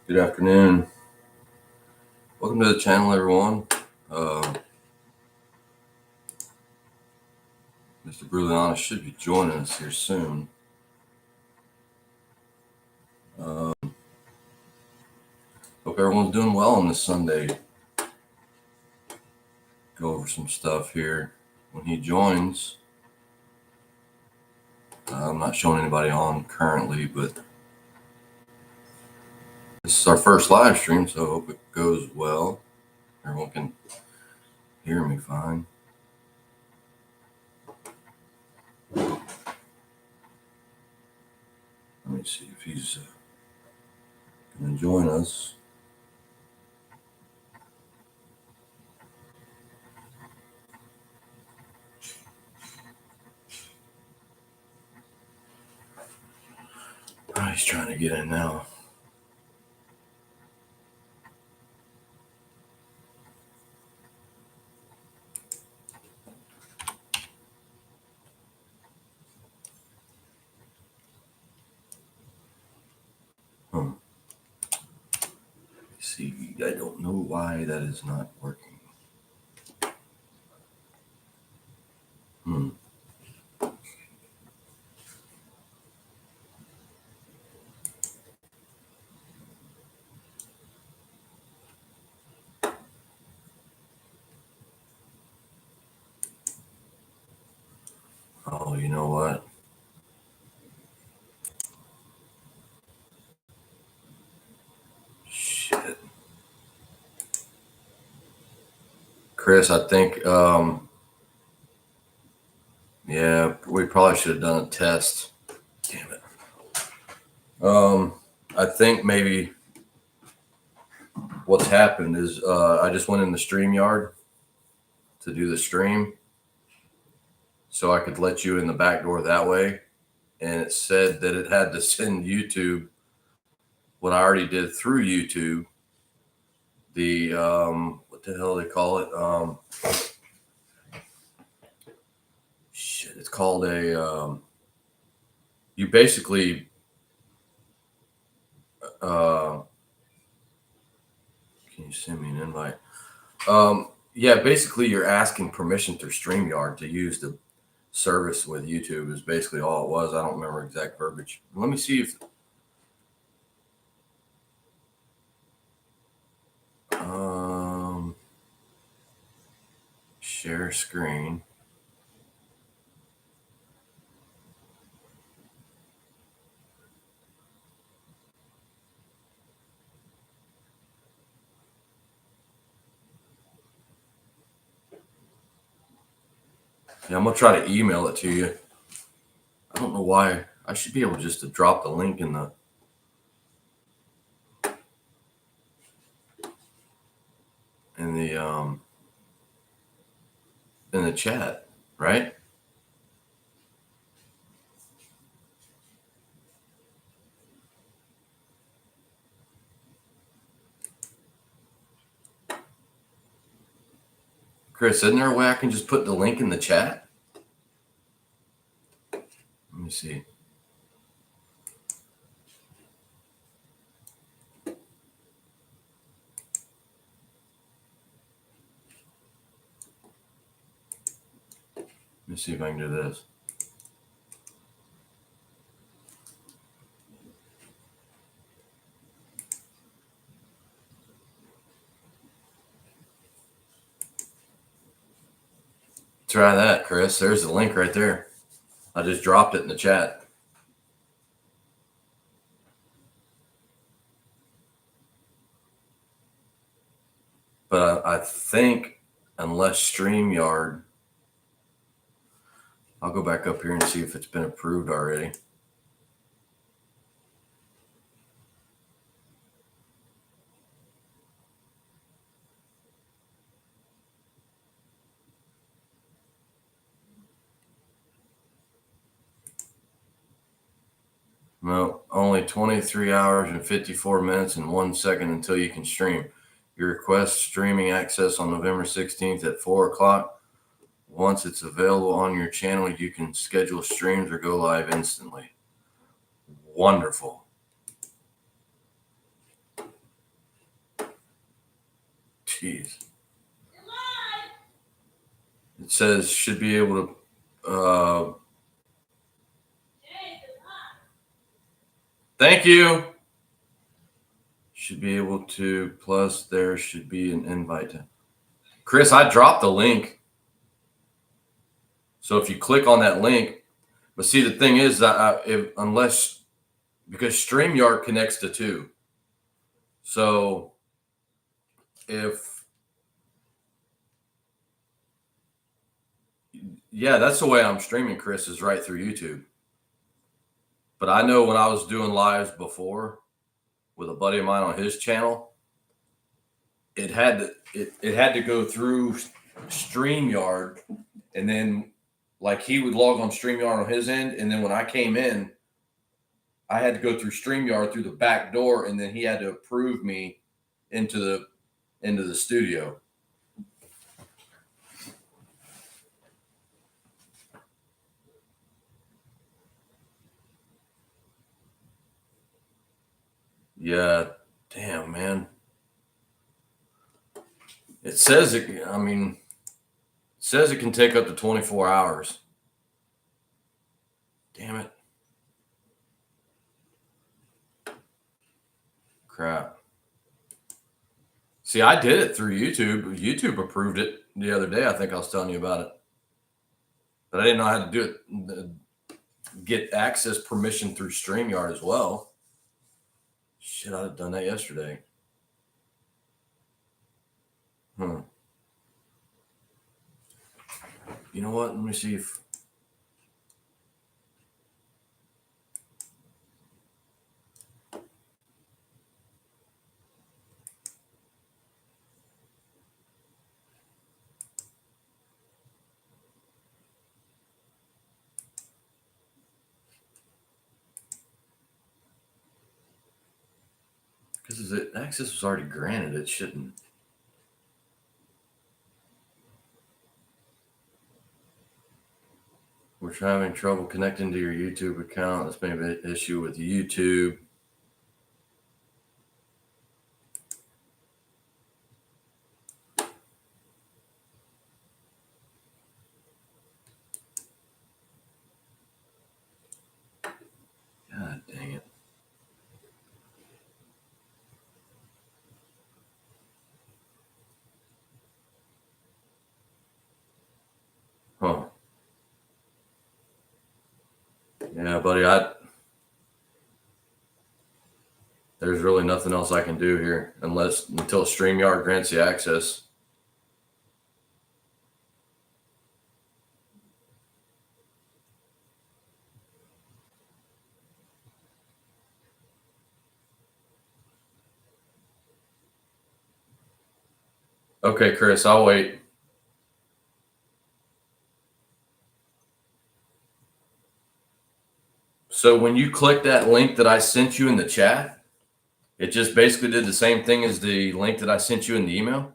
Good afternoon. Welcome to the channel, everyone. Mr. Brutally Honest should be joining us here soon. Hope everyone's doing well on this Sunday. Go over some stuff here when he joins. I'm not showing anybody on currently, but this is our first live stream, so I hope it goes well. Everyone can hear me fine. Let me see if he's going to join us. Oh, he's trying to get in now. See, I don't know why that is not working. Oh, you know what? Shit. Chris, I think, yeah, we probably should have done a test. Damn it. I think maybe what's happened is I just went in the StreamYard to do the stream so I could let you in the back door that way. And it said that it had to send YouTube what I already did through YouTube. The, what the hell they call it? Shit, it's called a, you basically, can you send me an invite? Yeah, basically you're asking permission through StreamYard to use the service with YouTube is basically all it was. I don't remember exact verbiage. Let me see if share screen. Yeah, I'm gonna try to email it to you. I don't know why. I should be able just to drop the link in the chat, right? Chris, isn't there a way I can just put the link in the chat? Let me see. Let me see if I can do this. Try that, Chris. There's the link right there. I just dropped it in the chat. But I think unless StreamYard, I'll go back up here and see if it's been approved already. No, only 23 hours and 54 minutes and 1 second until you can stream. You request streaming access on November 16th at 4 o'clock. Once it's available on your channel, you can schedule streams or go live instantly. Wonderful. Jeez. It says should be able to. Thank you. Should be able to. Plus, there should be an invite. Chris, I dropped the link. So if you click on that link, but see, the thing is that because StreamYard connects to two. So that's the way I'm streaming, Chris, is right through YouTube. But I know when I was doing lives before with a buddy of mine on his channel, it had to go through StreamYard, and then like he would log on StreamYard on his end, and then when I came in, I had to go through StreamYard through the back door, and then he had to approve me into the studio. Yeah, damn, man. It says it can take up to 24 hours. Damn it. Crap. See, I did it through YouTube. YouTube approved it the other day. I think I was telling you about it. But I didn't know how to do it. Get access permission through StreamYard as well. Shit, I'd have done that yesterday. You know what? Let me see if. Because access was already granted, it shouldn't. We're having trouble connecting to your YouTube account. This may be an issue with YouTube. God dang it. Huh. Yeah, buddy, there's really nothing else I can do here until StreamYard grants the access. Okay, Chris, I'll wait. So when you click that link that I sent you in the chat, it just basically did the same thing as the link that I sent you in the email?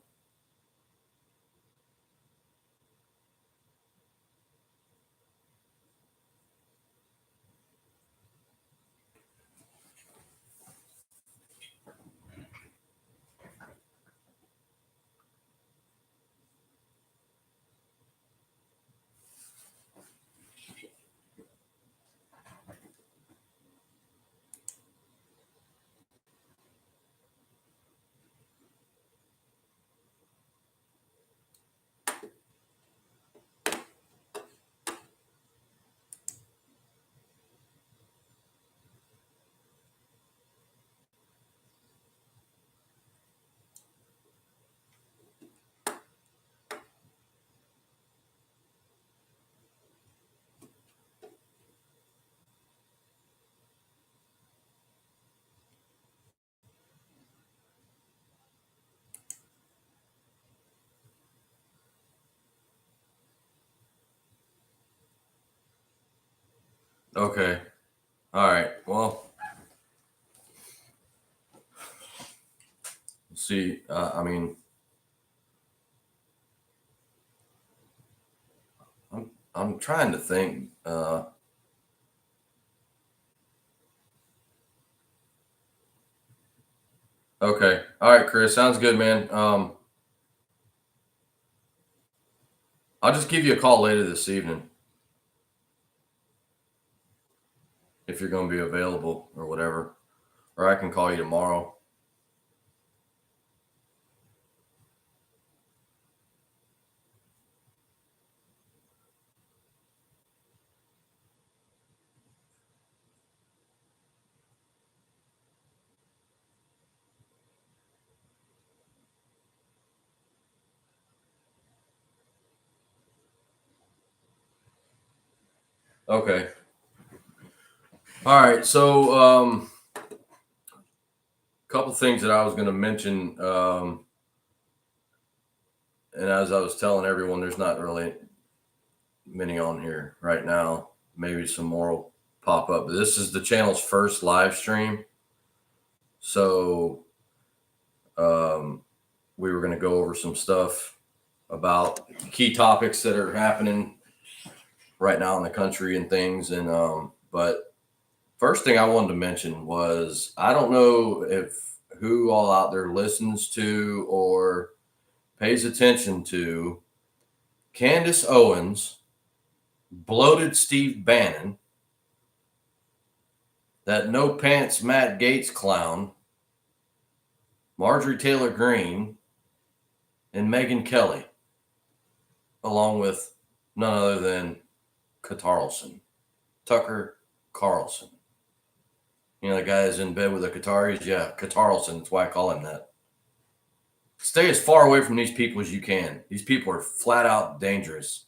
Okay. All right. Well, see, I'm trying to think. Okay. All right, Chris. Sounds good, man. I'll just give you a call later this evening if you're going to be available or whatever, or I can call you tomorrow. Okay. All right. So, couple things that I was going to mention, and as I was telling everyone, there's not really many on here right now. Maybe some more will pop up. But this is the channel's first live stream, so we were going to go over some stuff about key topics that are happening right now in the country and things. And but first thing I wanted to mention was, I don't know if who all out there listens to or pays attention to Candace Owens, bloated Steve Bannon, that no pants Matt Gaetz clown, Marjorie Taylor Greene, and Megyn Kelly, along with none other than Tucker Carlson. You know, the guy is in bed with the Qataris? Yeah, Carlson. That's why I call him that. Stay as far away from these people as you can. These people are flat out dangerous.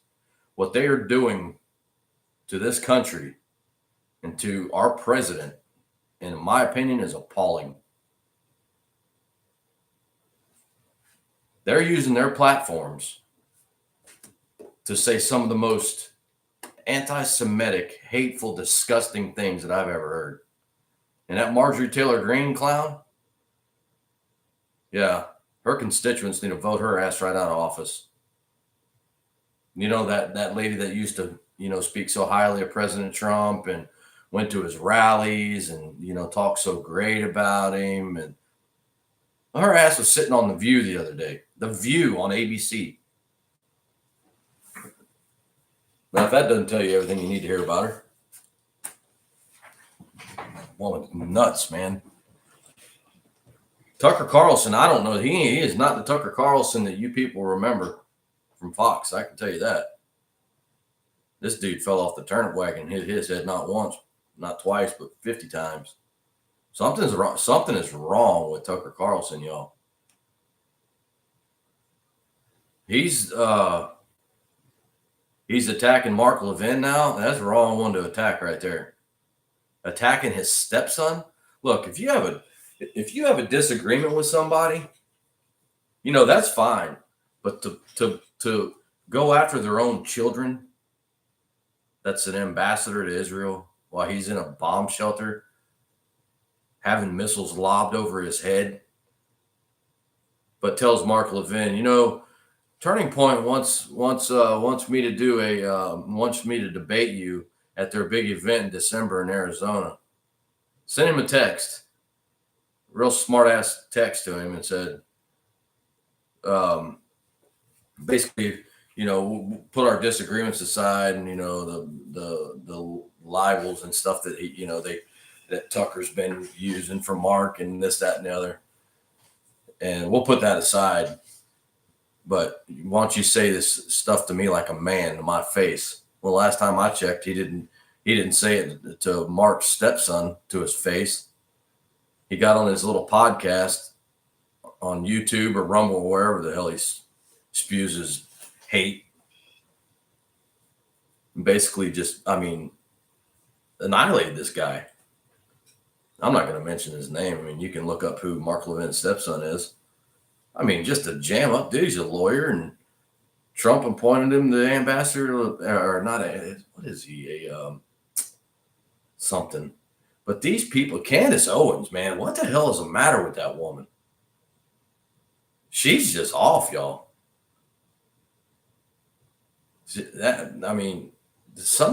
What they are doing to this country and to our president, in my opinion, is appalling. They're using their platforms to say some of the most anti-Semitic, hateful, disgusting things that I've ever heard. And that Marjorie Taylor Greene clown, yeah, her constituents need to vote her ass right out of office. You know, that lady that used to, speak so highly of President Trump and went to his rallies and, talked so great about him. And her ass was sitting on The View the other day. The View on ABC. Now, if that doesn't tell you everything you need to hear about her. Woman's nuts, man. Tucker Carlson, I don't know. He is not the Tucker Carlson that you people remember from Fox. I can tell you that. This dude fell off the turnip wagon, hit his head not once, not twice, but 50 times. Something is wrong with Tucker Carlson, y'all. He's attacking Mark Levin now. That's the wrong one to attack right there. Attacking his stepson. Look, if you have a disagreement with somebody, that's fine. But to go after their own children, that's an ambassador to Israel, while he's in a bomb shelter, having missiles lobbed over his head, but tells Mark Levin, Turning Point wants me to debate you at their big event in December in Arizona. Send him a text, real smart ass text to him, and said, basically, we'll put our disagreements aside, and the libels and stuff that that Tucker's been using for Mark and this, that, and the other, and we'll put that aside. But why don't you say this stuff to me like a man, to my face? Well, last time I checked, he didn't say it to Mark's stepson to his face. He got on his little podcast on YouTube or Rumble or wherever the hell he spews his hate. Basically just, annihilated this guy. I'm not going to mention his name. You can look up who Mark Levin's stepson is. Just a jam up dude. He's a lawyer, and Trump appointed him the ambassador, or not. What is he? Something. But these people, Candace Owens, man, what the hell is the matter with that woman? She's just off, y'all. Some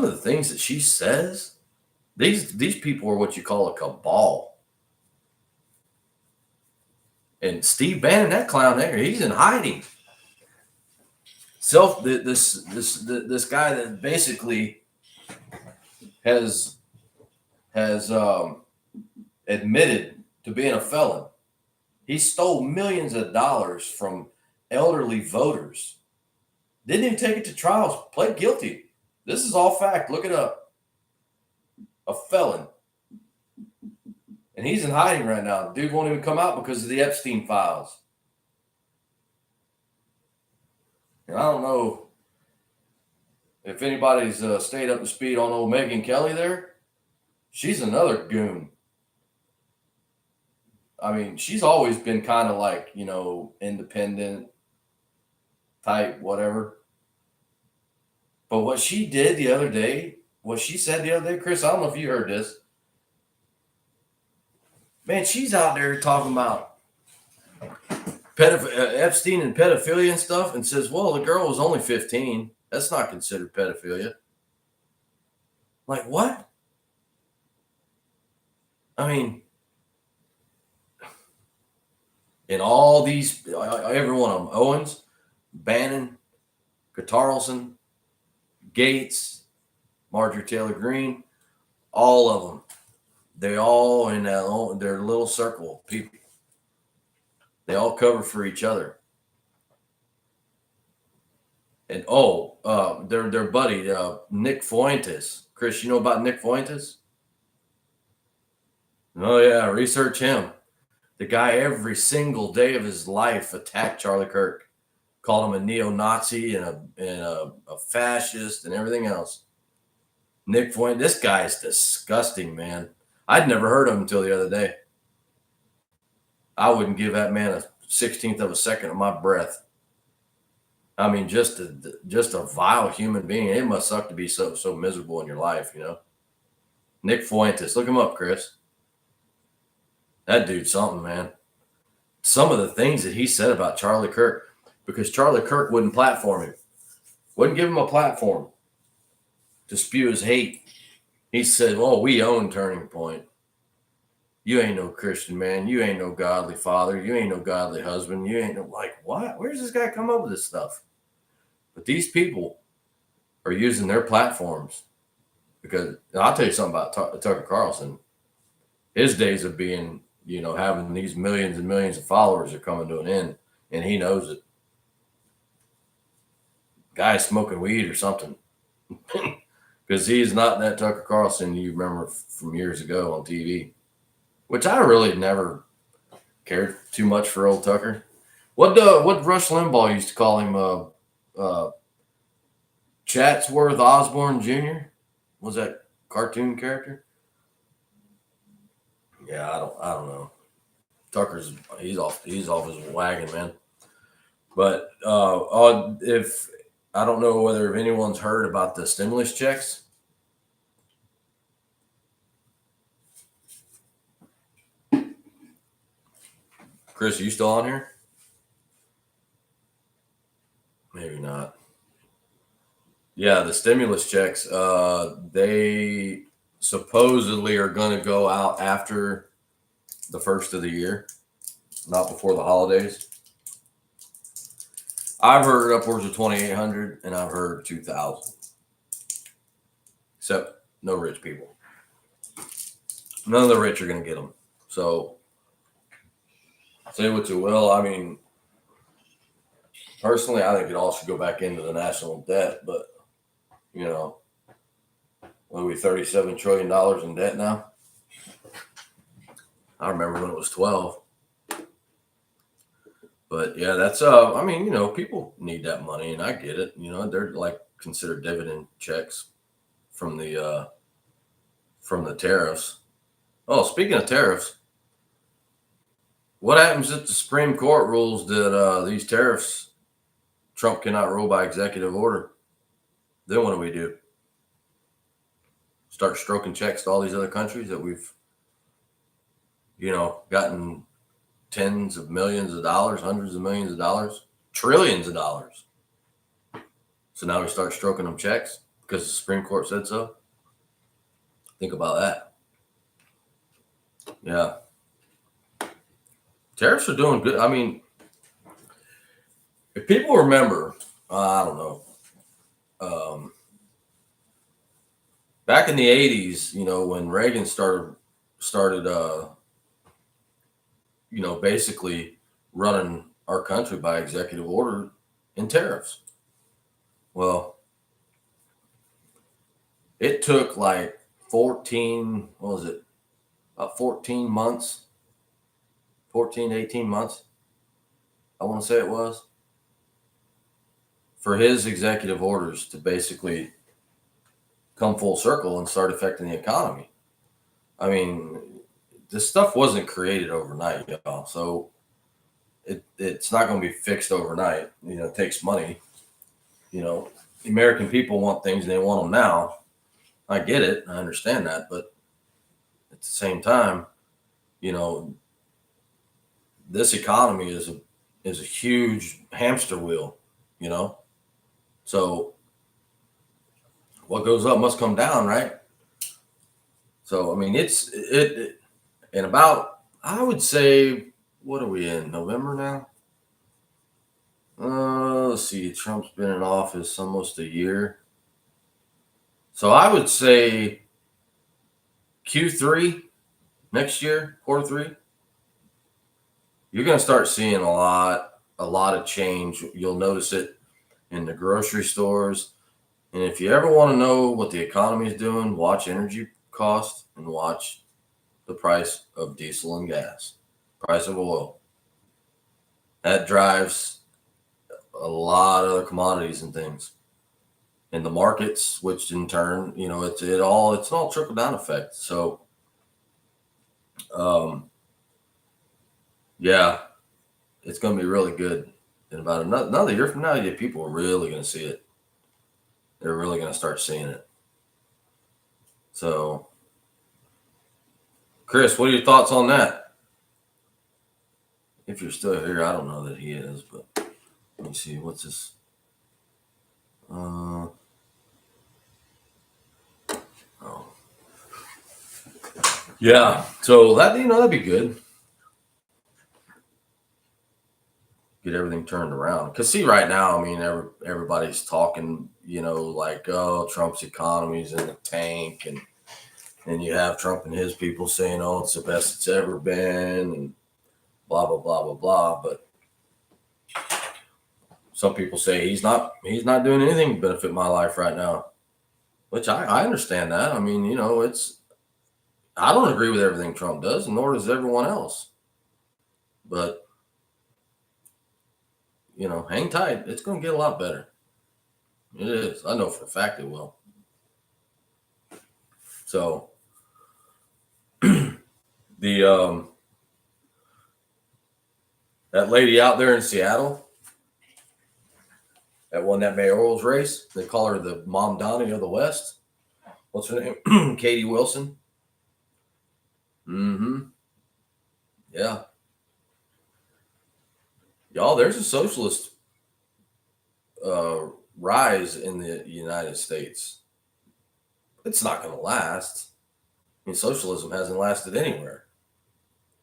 of the things that she says, these people are what you call a cabal. And Steve Bannon, that clown there, he's in hiding. this guy that basically has admitted to being a felon. He stole millions of dollars from elderly voters. Didn't even take it to trials. Pled guilty. This is all fact. Look it up. A felon. And he's in hiding right now. The dude won't even come out because of the Epstein files. And I don't know if anybody's stayed up to speed on old Megyn Kelly there. She's another goon. I mean, she's always been kind of like, independent type, whatever. But what she did the other day, what she said the other day, Chris, I don't know if you heard this. Man, she's out there talking about Epstein and pedophilia and stuff, and says, well, the girl was only 15. That's not considered pedophilia. Like, what? I mean, in all these, every one of them, Owens, Bannon, Tarleton, Gates, Marjorie Taylor Greene, all of them, they all in their little circle of people. They all cover for each other. And their buddy, Nick Fuentes. Chris, you know about Nick Fuentes? Oh yeah, research him. The guy every single day of his life attacked Charlie Kirk, called him a neo-Nazi and a fascist and everything else. Nick Fuentes, this guy is disgusting, man. I'd never heard of him until the other day. I wouldn't give that man a 16th of a second of my breath. I mean, just a vile human being. It must suck to be so miserable in your life, Nick Fuentes, look him up, Chris. That dude's something, man. Some of the things that he said about Charlie Kirk, because Charlie Kirk wouldn't platform him, wouldn't give him a platform to spew his hate. He said, well, we own Turning Point. You ain't no Christian man. You ain't no godly father. You ain't no godly husband. You ain't no, like, what? Where's this guy come up with this stuff? But these people are using their platforms because I'll tell you something about Tucker Carlson. His days of being, having these millions and millions of followers are coming to an end, and he knows it. Guy's smoking weed or something. Because he's not that Tucker Carlson you remember from years ago on TV, which I really never cared too much for old Tucker. What Rush Limbaugh used to call him, Chatsworth Osborne Jr. Was that cartoon character? Yeah, I don't know. Tucker's he's off his wagon, man. But if I don't know whether anyone's heard about the stimulus checks. Chris, are you still on here? Maybe not. Yeah, the stimulus checks, they supposedly are going to go out after the first of the year, not before the holidays. I've heard upwards of 2,800, and I've heard 2,000. Except no rich people. None of the rich are going to get them. So, say what you will. I mean, personally, I think it all should go back into the national debt, but what are we, $37 trillion in debt now? I remember when it was 12. But yeah, that's people need that money, and I get it. They're like considered dividend checks from the tariffs. Oh, speaking of tariffs, what happens if the Supreme Court rules that these tariffs Trump cannot rule by executive order? Then what do we do? Start stroking checks to all these other countries that we've, gotten tens of millions of dollars, hundreds of millions of dollars, trillions of dollars. So now we start stroking them checks because the Supreme Court said so. Think about that. Yeah. Tariffs are doing good. I mean, if people remember, I don't know. Back in the 80s, when Reagan started, basically running our country by executive order and tariffs. Well, it took like 14, what was it? About 14 months, 14, 18 months, I want to say it was, for his executive orders to basically come full circle and start affecting the economy. I mean, this stuff wasn't created overnight, y'all. So it's not going to be fixed overnight. It takes money. The American people want things and they want them now. I get it. I understand that. But at the same time, this economy is a huge hamster wheel, So what goes up must come down, right? So, I mean, it in about, I would say, what are we in, November now? Let's see, Trump's been in office almost a year. So I would say Q3 next year, quarter three, you're going to start seeing a lot of change. You'll notice it in the grocery stores. And if you ever want to know what the economy is doing, watch energy costs and watch the price of diesel and gas, price of oil. That drives a lot of other commodities and things in the markets, which in turn, it's an all trickle down effect. So, yeah, it's going to be really good. In about another year from now, people are really going to see it. They're really going to start seeing it. So, Chris, what are your thoughts on that? If you're still here, I don't know that he is, but let me see. What's this? Oh. Yeah. So that'd be good. Get everything turned around. Because see, right now, I mean, everybody's talking, like, oh, Trump's economy's in the tank, and you have Trump and his people saying, oh, it's the best it's ever been, and blah blah blah blah blah. But some people say he's not doing anything to benefit my life right now, which I understand that. I mean, I don't agree with everything Trump does, nor does everyone else. But hang tight. It's going to get a lot better. It is. I know for a fact it will. So the that lady out there in Seattle that won that mayoral's race, they call her the Mom Donnie of the West. What's her name? Katie Wilson. Mm-hmm. Yeah. Y'all, there's a socialist rise in the United States. It's not going to last. I mean, socialism hasn't lasted anywhere.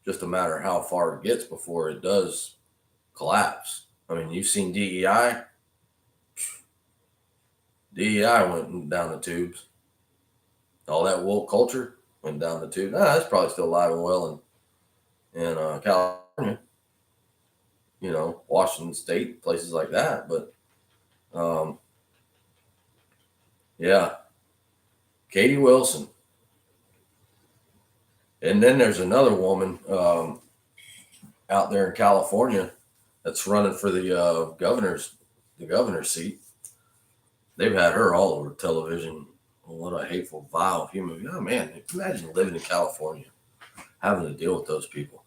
Just a matter of how far it gets before it does collapse. I mean, you've seen DEI. DEI went down the tubes. All that woke culture went down the tube. That's probably still alive and well in California, Washington State, places like that. But yeah, Katie Wilson. And then there's another woman out there in California that's running for the governor's seat. They've had her all over television. What a hateful, vile human. Oh man, imagine living in California, having to deal with those people.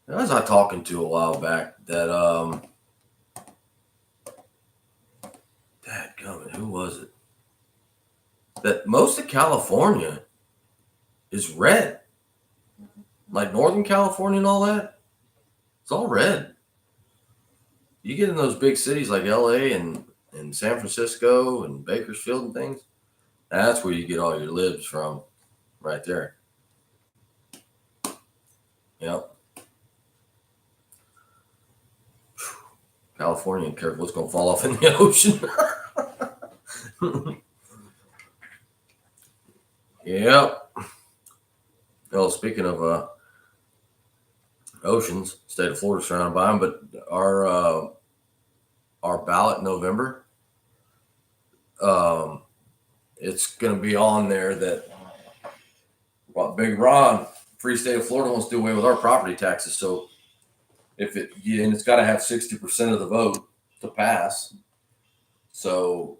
I was talking to a while back that dadgummit, who was it? That most of California is red. Like Northern California and all that. It's all red. You get in those big cities like LA and San Francisco and Bakersfield and things, that's where you get all your libs from, right there. Yep. California, careful, what's going to fall off in the ocean. Yep. Well, speaking of oceans, state of Florida surrounded by them, but our ballot in November, it's going to be on there that Big Ron, free state of Florida, wants to do away with our property taxes. So and it's got to have 60% of the vote to pass. So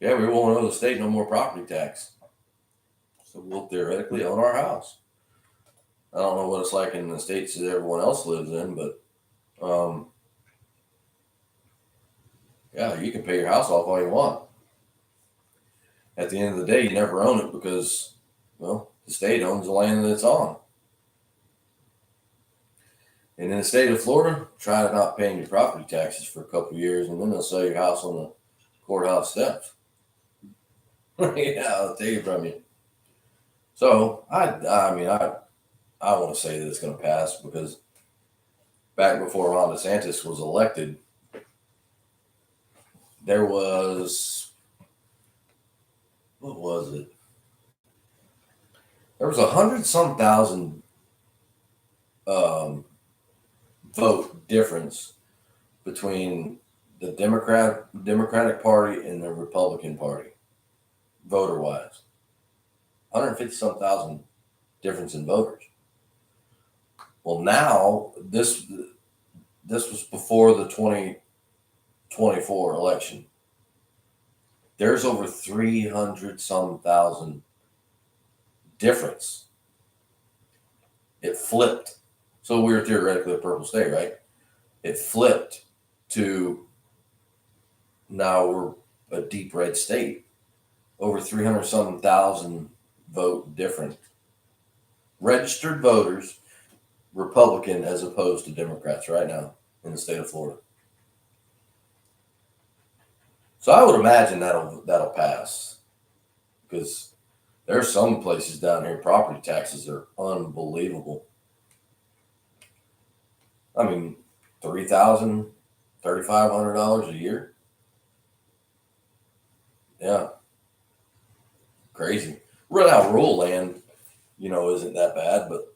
yeah, we won't owe the state no more property tax. So we'll theoretically own our house. I don't know what it's like in the states that everyone else lives in, but yeah, you can pay your house off all you want. At the end of the day, you never own it because, well, the state owns the land that it's on. And in the state of Florida, try not paying your property taxes for a couple of years, and then they'll sell your house on the courthouse steps. Yeah, I'll take it from you. So I want to say that it's going to pass because back before Ron DeSantis was elected, there was, what was it? There was 100-some thousand vote difference between the Democratic Party and the Republican Party, voter-wise. 150-some thousand difference in voters. Well, now this was before the 2024 election. There's over 300-some thousand difference. It flipped. So we were theoretically a purple state, right? It flipped to now we're a deep red state. Over 300-some thousand vote different. Registered voters, Republican as opposed to Democrats right now in the state of Florida. So I would imagine that'll pass because there are some places down here, property taxes are unbelievable. I mean, $3,000, $3,500 a year. Yeah. Crazy. Out rural land, isn't that bad, but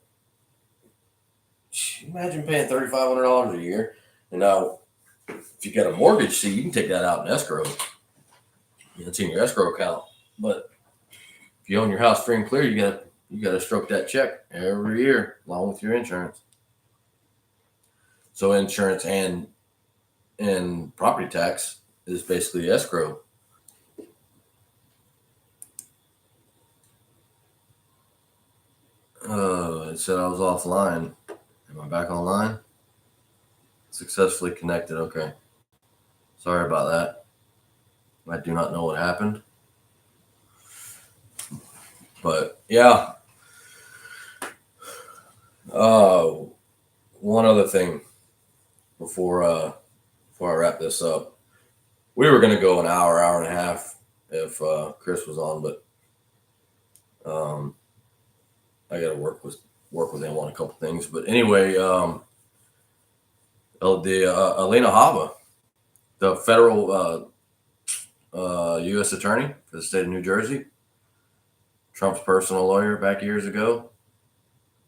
imagine paying $3,500 a year. And now, if you got a mortgage, see, you can take that out in escrow. It's in your escrow account. But if you own your house free and clear, you got to stroke that check every year along with your insurance. So insurance and property tax is basically escrow. It said I was offline. Am I back online? Successfully connected. Okay. Sorry about that. I do not know what happened. But yeah. One other thing before I wrap this up. We were going to go an hour and a half if Chris was on, but I got to work with him on a couple things. But anyway, the Alina Habba, the federal U.S. attorney for the state of New Jersey, Trump's personal lawyer back years ago.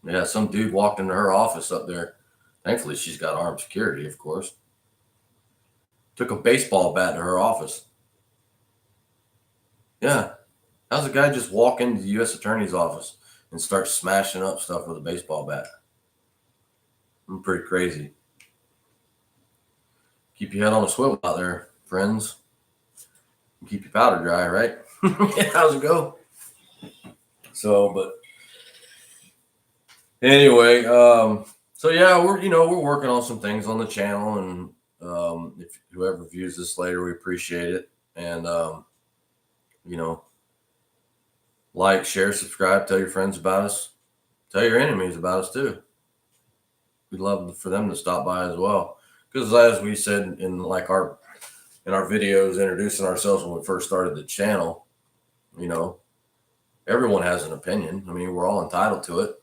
Yeah, some dude walked into her office up there. Thankfully, she's got armed security, of course. Took a baseball bat to her office. Yeah. How's a guy just walk into the U.S. attorney's office and start smashing up stuff with a baseball bat? I'm pretty crazy. Keep your head on a swivel out there, friends. Keep your powder dry, right? How's it go? So, but anyway, so yeah, we're working on some things on the channel, and if whoever views this later, we appreciate it. And like, share, subscribe, tell your friends about us, tell your enemies about us too. We'd love for them to stop by as well, because as we said in our videos introducing ourselves when we first started the channel, everyone has an opinion. I mean, we're all entitled to it.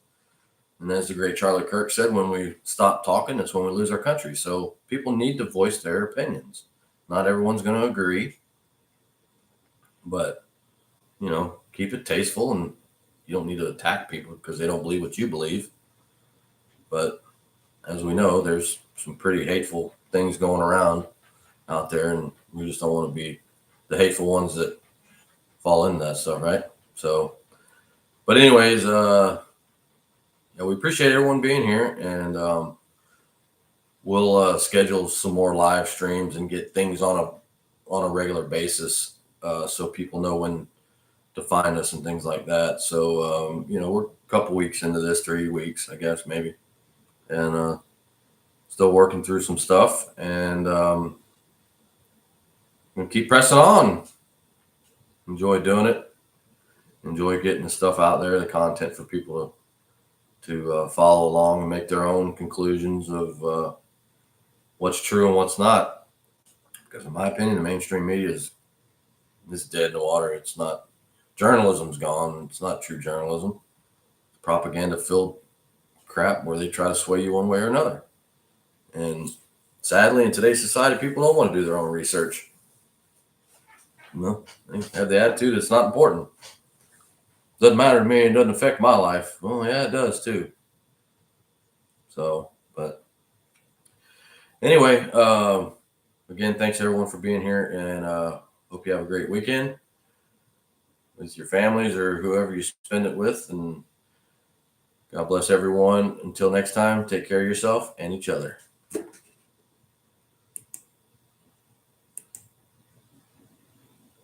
And as the great Charlie Kirk said, when we stop talking, that's when we lose our country. So people need to voice their opinions. Not everyone's going to agree, but, keep it tasteful, and you don't need to attack people because they don't believe what you believe. But as we know, there's some pretty hateful things going around out there, and we just don't want to be the hateful ones that fall into that stuff, right? So, but anyways, we appreciate everyone being here, and we'll schedule some more live streams and get things on a regular basis, so people know when to find us and things like that. So, we're a couple weeks into this, 3 weeks, I guess, maybe, and still working through some stuff, and we'll keep pressing on. Enjoy doing it. Enjoy getting the stuff out there, the content for people to follow along and make their own conclusions of what's true and what's not. Because in my opinion, the mainstream media is dead in the water. It's not. Journalism's gone. It's not true journalism. It's propaganda-filled crap where they try to sway you one way or another. And sadly, in today's society, people don't want to do their own research. They have the attitude it's not important. Doesn't matter to me. It doesn't affect my life. Well, yeah, it does too. So, but anyway, again, thanks everyone for being here, and hope you have a great weekend with your families or whoever you spend it with, and God bless everyone. Until next time, take care of yourself and each other.